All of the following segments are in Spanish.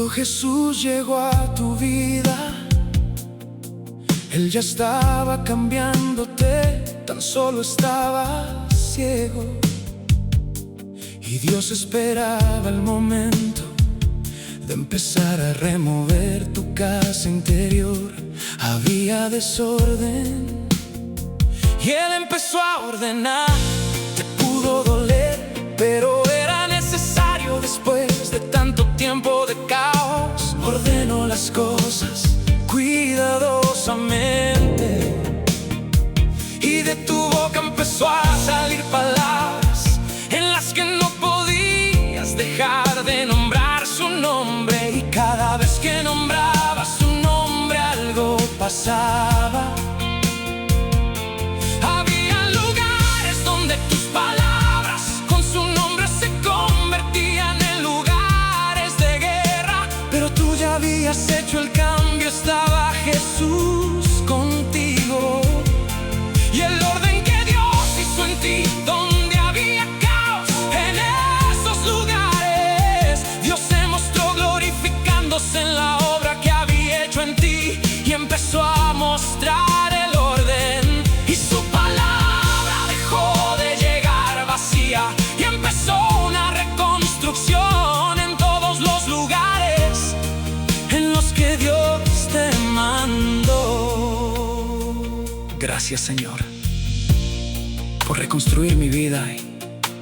Cuando Jesús llegó a tu vida, Él ya estaba cambiándote, tan solo estaba ciego. Y Dios esperaba el momento de empezar a remover tu casa interior. Había desorden y Él empezó a ordenar. Te pudo doler, pero era necesario. Después de tanto tiempo de caos, ordenó las cosas cuidadosamente, y de tu boca empezó a salir palabras en las que no podías dejar de nombrar su nombre. Y cada vez que nombrabas su nombre, algo pasaba. Había lugares donde tus palabras con su nombre se convertían en lugares de guerra, pero tú ya habías hecho el cambio. Estaba Jesús contigo, y el orden que Dios hizo en ti, donde había caos, en esos lugares Dios se mostró glorificándose en la obra que había hecho en ti, y empezó a mostrar el orden. Y su palabra dejó de llegar vacía, y empezó una reconstrucción en todos los lugares en los que Dios te mandó. Gracias, Señor, por reconstruir mi vida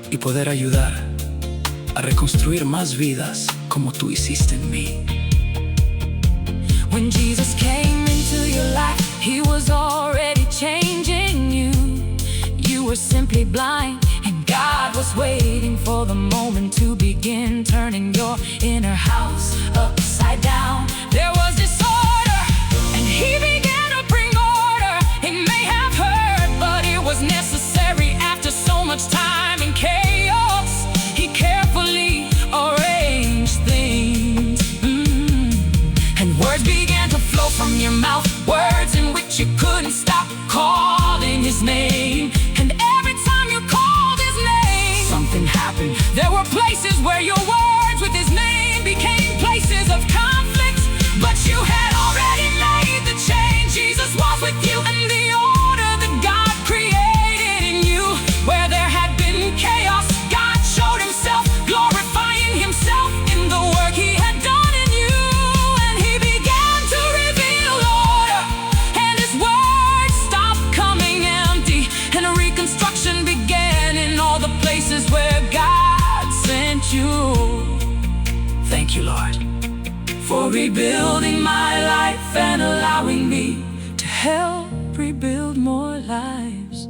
y poder ayudar a reconstruir más vidas como tú hiciste en mí. When Jesus came into your life, He was already changing you. You were simply blind, and God was waiting for the moment to begin turning your inner house upside down. There was disorder, and He began to bring order. It may have hurt, but it was necessary. After so much time in chaos, He carefully arranged things. And words began to flow from your mouth, words in which you couldn't stop calling His name. And every time you called His name, something happened. There were places where your words with His name became places of conflict, but you had already made the change. Jesus was with you, and the order that God created in you. Where there had been chaos, God showed Himself, glorifying Himself in the work He had done in you. And He began to reveal order, and His words stopped coming empty, and a reconstruction began in all the places where God sent you. Thank you, Lord, for rebuilding my life and allowing me to help rebuild more lives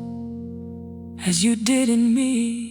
as you did in me.